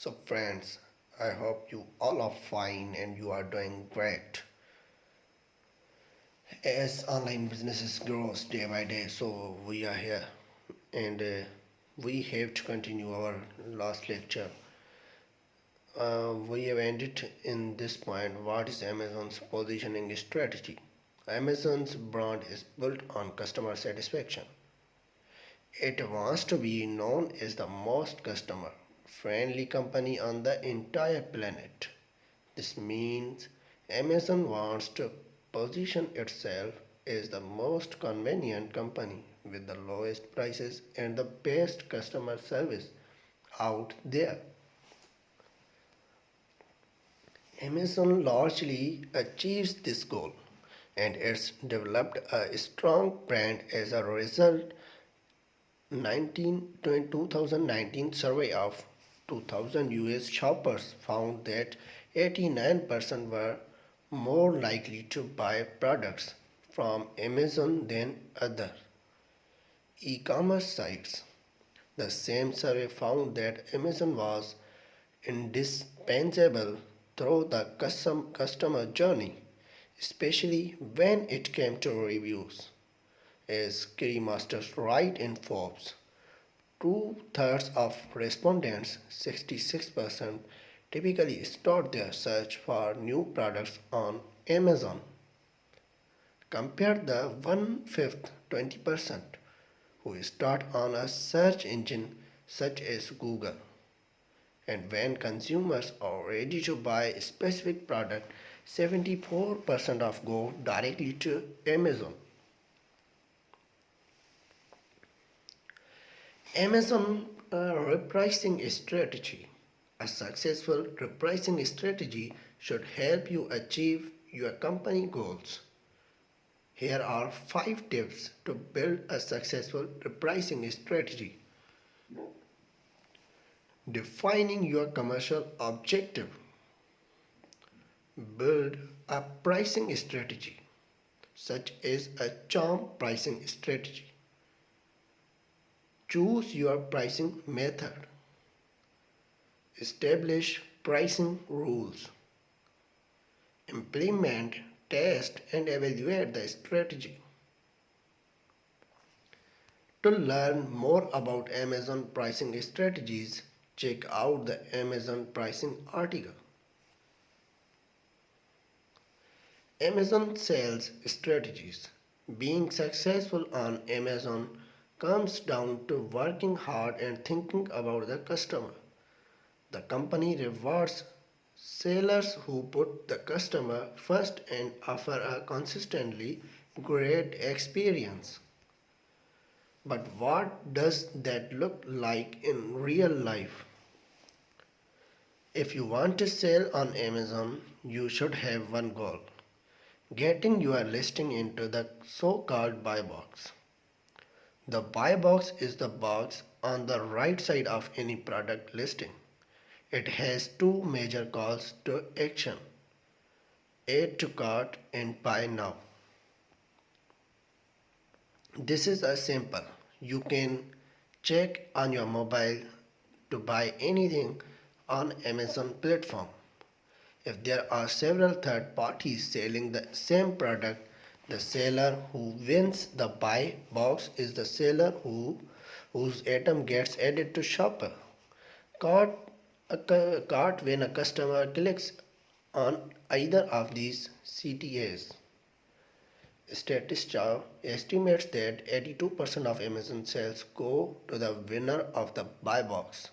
So, friends, I hope you all are fine and you are doing great. As online businesses grows day by day, so we are here and we have to continue our last lecture. We have ended in this point. What is Amazon's positioning strategy? Amazon's brand is built on customer satisfaction. It wants to be known as the most customer friendly company on the entire planet. This means Amazon wants to position itself as the most convenient company with the lowest prices and the best customer service out there. Amazon largely achieves this goal and it's developed a strong brand as a result. 2019 survey of 2000 US shoppers found that 89% were more likely to buy products from Amazon than other e-commerce sites. The same survey found that Amazon was indispensable through the customer journey, especially when it came to reviews. As Kerry Masters write in Forbes, two-thirds of respondents, 66%, typically start their search for new products on Amazon. Compare the one-fifth, 20%, who start on a search engine such as Google. And when consumers are ready to buy a specific product, 74% of go directly to Amazon. Amazon repricing strategy. A successful repricing strategy should help you achieve your company goals. Here are 5 tips to build a successful repricing strategy. Defining your commercial objective. Build a pricing strategy, such as a charm pricing strategy. Choose your pricing method. Establish pricing rules. Implement, test, and evaluate the strategy. To learn more about Amazon pricing strategies, check out the Amazon pricing article. Amazon sales strategies. Being successful on Amazon comes down to working hard and thinking about the customer. The company rewards sellers who put the customer first and offer a consistently great experience. But what does that look like in real life? If you want to sell on Amazon, you should have one goal: getting your listing into the so called buy box. The buy box is the box on the right side of any product listing. It has two major calls to action: add to cart and buy now. This is a simple. You can check on your mobile to buy anything on Amazon platform. If there are several third parties selling the same product, the seller who wins the buy box is the seller whose item gets added to shopper cart. Cart when a customer clicks on either of these CTAs. Statista estimates that 82% of Amazon sales go to the winner of the buy box.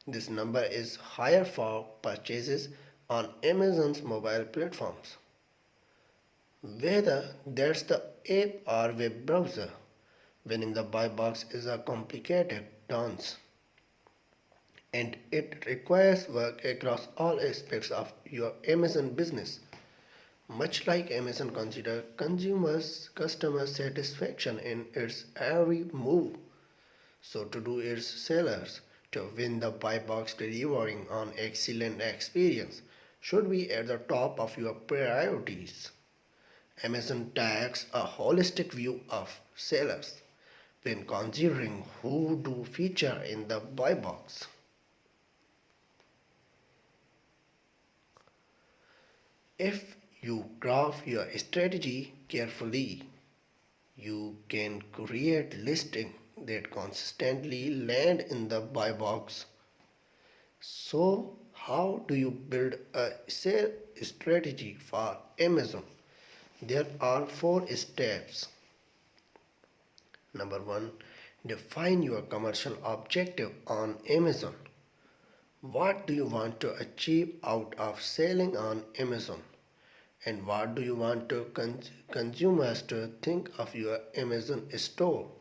This number is higher for purchases on Amazon's mobile platforms. Whether that's the app or web browser, winning the buy box is a complicated dance and it requires work across all aspects of your Amazon business. Much like Amazon consider consumers customer satisfaction in its every move, so to do its sellers. To win the buy box, delivering on excellent experience should be at the top of your priorities. Amazon takes a holistic view of sellers when considering who to feature in the buy box. If you craft your strategy carefully, you can create listings that consistently land in the buy box. So, how do you build a sales strategy for Amazon? There are four steps. Number one, define your commercial objective on Amazon. What do you want to achieve out of selling on Amazon? And what do you want to consumers to think of your Amazon store?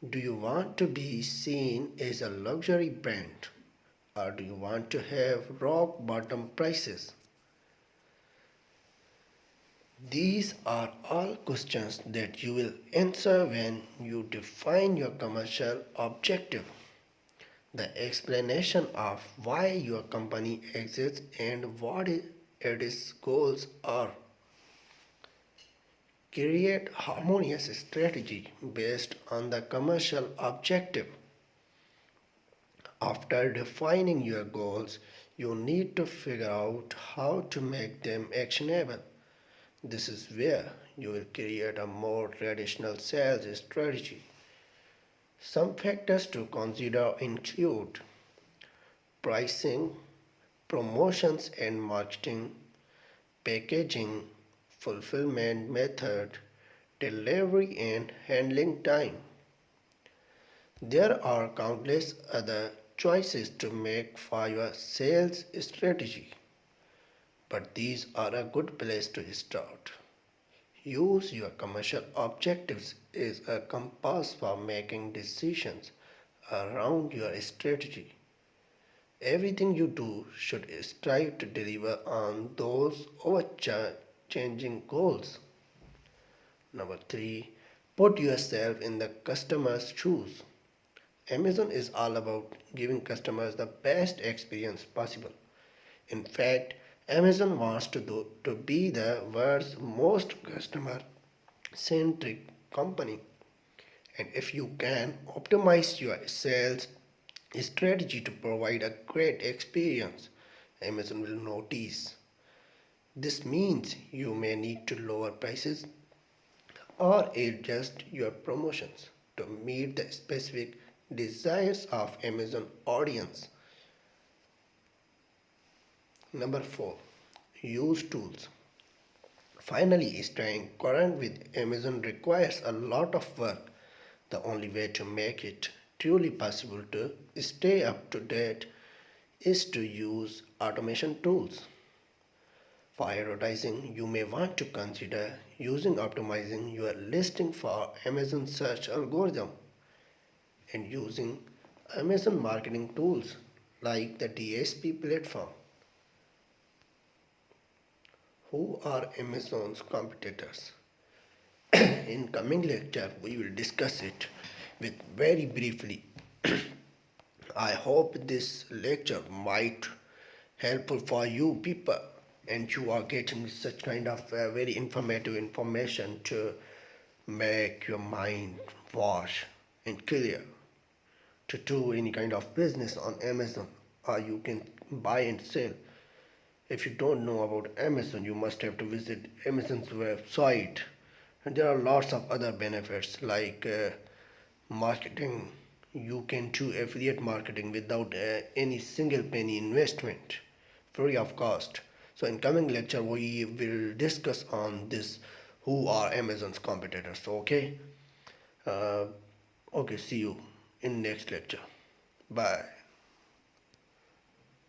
Do you want to be seen as a luxury brand? Or do you want to have rock bottom prices? These are all questions that you will answer when you define your commercial objective. The explanation of why your company exists and what its goals are. Create harmonious strategy based on the commercial objective. After defining your goals, you need to figure out how to make them actionable. This is where you will create a more traditional sales strategy. Some factors to consider include pricing, promotions and marketing, packaging, fulfillment method, delivery and handling time. There are countless other choices to make for your sales strategy, but these are a good place to start. Use your commercial objectives as a compass for making decisions around your strategy. Everything you do should strive to deliver on those overchanging goals. Number three, put yourself in the customer's shoes. Amazon is all about giving customers the best experience possible. In fact, Amazon wants to be the world's most customer centric company. And if you can optimize your sales strategy to provide a great experience, Amazon will notice. This means you may need to lower prices or adjust your promotions to meet the specific desires of Amazon audience. Number 4, use tools. Finally, staying current with Amazon requires a lot of work. The only way to make it truly possible to stay up to date is to use automation tools. For advertising, you may want to consider using optimizing your listing for Amazon search algorithm and using Amazon marketing tools like the DSP platform. Who are Amazon's competitors? In coming lecture, we will discuss it with very briefly. I hope this lecture might helpful for you people and you are getting such kind of very informative information to make your mind wash and clear to do any kind of business on Amazon or you can buy and sell. If you don't know about Amazon, you must have to visit Amazon's website. And there are lots of other benefits like marketing. You can do affiliate marketing without any single penny investment, free of cost. So in coming lecture, we will discuss on this who are Amazon's competitors. Okay. Uh, okay. See you in next lecture. Bye.